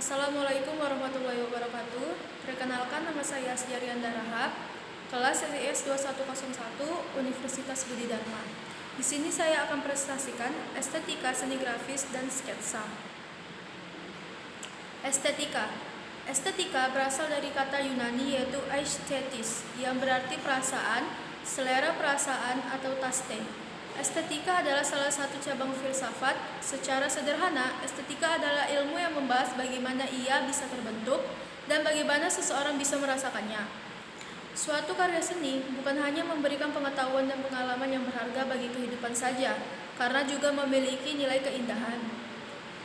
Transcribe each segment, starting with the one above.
Assalamualaikum warahmatullahi wabarakatuh. Perkenalkan, nama saya Asjarianda Rahab, kelas SIS 2101 Universitas Budi Dharma. Di sini saya akan presentasikan estetika seni grafis dan sketsa. Estetika. Estetika berasal dari kata Yunani yaitu aesthetis, yang berarti perasaan, selera perasaan atau taste. Estetika adalah salah satu cabang filsafat. Secara sederhana, estetika adalah ilmu yang membahas bagaimana ia bisa terbentuk dan bagaimana seseorang bisa merasakannya. Suatu karya seni bukan hanya memberikan pengetahuan dan pengalaman yang berharga bagi kehidupan saja, karena juga memiliki nilai keindahan.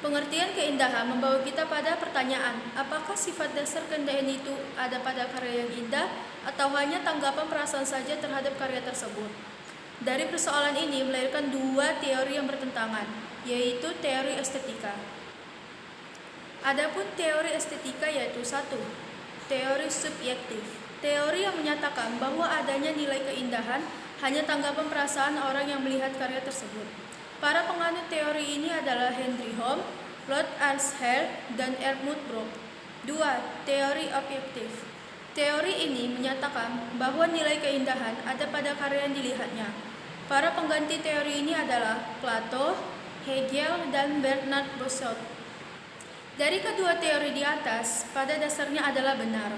Pengertian keindahan membawa kita pada pertanyaan, apakah sifat dasar keindahan itu ada pada karya yang indah atau hanya tanggapan perasaan saja terhadap karya tersebut? Dari persoalan ini melahirkan dua teori yang bertentangan, yaitu teori estetika. Adapun teori estetika yaitu satu, teori subjektif. Teori yang menyatakan bahwa adanya nilai keindahan hanya tanggapan perasaan orang yang melihat karya tersebut. Para penganut teori ini adalah Henry Hom, Lord Ashall, dan Ernst Bloch. Dua, teori objektif. Teori ini menyatakan bahwa nilai keindahan ada pada karya yang dilihatnya. Para pengganti teori ini adalah Plato, Hegel, dan Bernard Bosot. Dari kedua teori di atas, pada dasarnya adalah benar.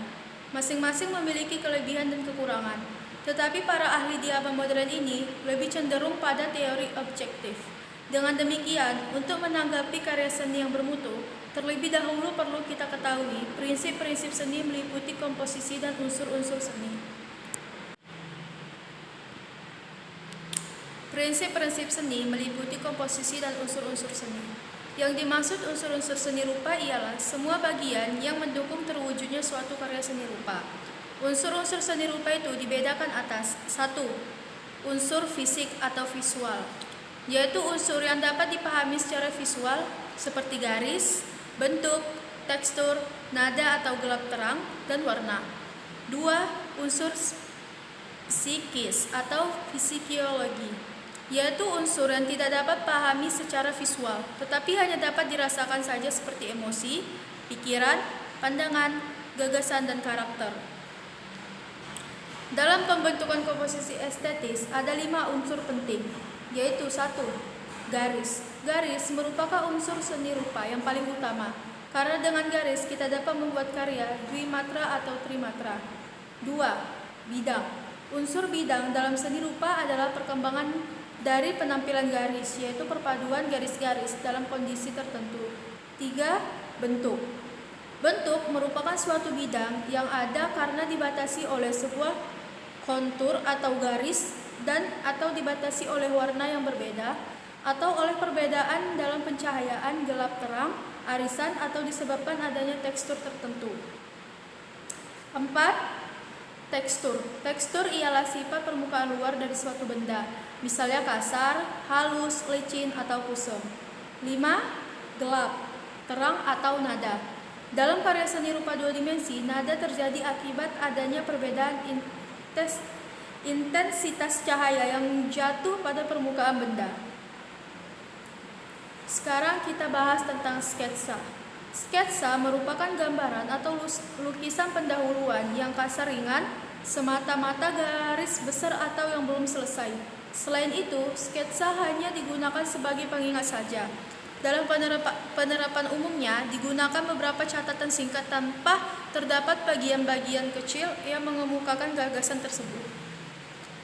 Masing-masing memiliki kelebihan dan kekurangan. Tetapi para ahli di abad modern ini lebih cenderung pada teori objektif. Dengan demikian, untuk menanggapi karya seni yang bermutu, terlebih dahulu perlu kita ketahui prinsip-prinsip seni meliputi komposisi dan unsur-unsur seni. Prinsip-prinsip seni meliputi komposisi dan unsur-unsur seni. Yang dimaksud unsur-unsur seni rupa ialah semua bagian yang mendukung terwujudnya suatu karya seni rupa. Unsur-unsur seni rupa itu dibedakan atas: 1. Unsur fisik atau visual, yaitu unsur yang dapat dipahami secara visual seperti garis, bentuk, tekstur, nada atau gelap terang, dan warna. 2. Unsur psikis atau fisiologi, yaitu unsur yang tidak dapat pahami secara visual, tetapi hanya dapat dirasakan saja seperti emosi, pikiran, pandangan, gagasan, dan karakter. Dalam pembentukan komposisi estetis ada 5 unsur penting, yaitu 1. Garis. Garis merupakan unsur seni rupa yang paling utama, karena dengan garis kita dapat membuat karya dwimatra atau trimatra. 2. Bidang. Unsur bidang dalam seni rupa adalah perkembangan dari penampilan garis, yaitu perpaduan garis-garis dalam kondisi tertentu. 3. Bentuk. Bentuk merupakan suatu bidang yang ada karena dibatasi oleh sebuah kontur atau garis dan atau dibatasi oleh warna yang berbeda atau oleh perbedaan dalam pencahayaan gelap terang, arisan, atau disebabkan adanya tekstur tertentu. 4. Tekstur. Tekstur ialah sifat permukaan luar dari suatu benda, misalnya kasar, halus, licin, atau kusam. 5. Gelap, terang, atau nada. Dalam karya seni rupa 2 dimensi, nada terjadi akibat adanya perbedaan intensitas cahaya yang jatuh pada permukaan benda. Sekarang kita bahas tentang sketsa. Sketsa merupakan gambaran atau lukisan pendahuluan yang kasar ringan, semata-mata garis besar atau yang belum selesai. Selain itu, sketsa hanya digunakan sebagai pengingat saja. Dalam penerapan umumnya, digunakan beberapa catatan singkat tanpa terdapat bagian-bagian kecil yang mengemukakan gagasan tersebut.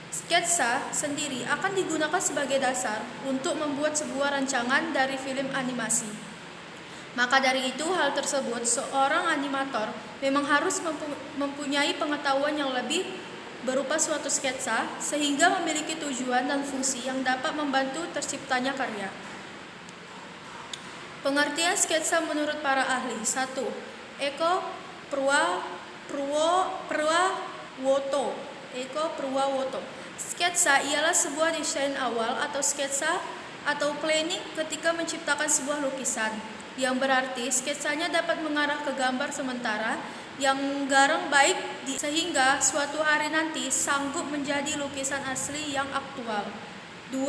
Sketsa sendiri akan digunakan sebagai dasar untuk membuat sebuah rancangan dari film animasi. Maka dari itu, hal tersebut, seorang animator memang harus mempunyai pengetahuan yang lebih berupa suatu sketsa, sehingga memiliki tujuan dan fungsi yang dapat membantu terciptanya karya. Pengertian sketsa menurut para ahli. 1. Eko Purwoto. Sketsa ialah sebuah desain awal atau sketsa atau planning ketika menciptakan sebuah lukisan, yang berarti sketsanya dapat mengarah ke gambar sementara yang garang baik sehingga suatu hari nanti sanggup menjadi lukisan asli yang aktual. 2.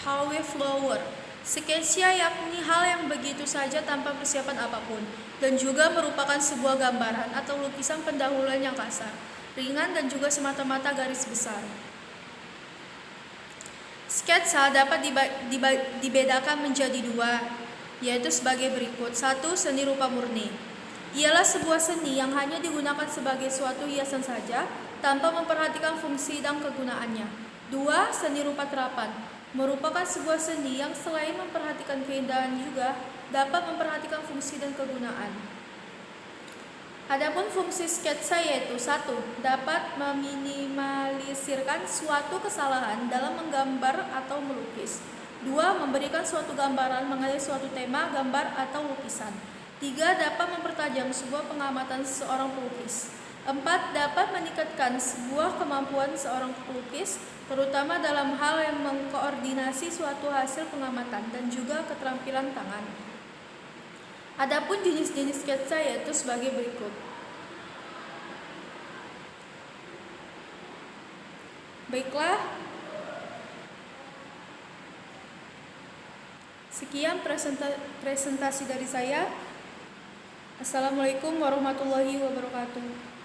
Hawe Flower. Sketsa yakni hal yang begitu saja tanpa persiapan apapun, dan juga merupakan sebuah gambaran atau lukisan pendahuluan yang kasar, ringan, dan juga semata-mata garis besar. Sketsa dapat dibedakan menjadi dua, yaitu sebagai berikut. 1. Seni rupa murni. Ialah sebuah seni yang hanya digunakan sebagai suatu hiasan saja, tanpa memperhatikan fungsi dan kegunaannya. 2. Seni rupa terapan. Merupakan sebuah seni yang selain memperhatikan keindahan juga dapat memperhatikan fungsi dan kegunaan. Adapun fungsi sketsa yaitu 1. Dapat meminimalisirkan suatu kesalahan dalam menggambar atau melukis. 2. Memberikan suatu gambaran mengenai suatu tema, gambar, atau lukisan. 3. Dapat mempertajam sebuah pengamatan seorang pelukis. 4. Dapat meningkatkan sebuah kemampuan seorang pelukis, terutama dalam hal yang mengkoordinasi suatu hasil pengamatan dan juga keterampilan tangan. Adapun jenis-jenis sketsa yaitu sebagai berikut. Baiklah, sekian presentasi dari saya. Assalamualaikum warahmatullahi wabarakatuh.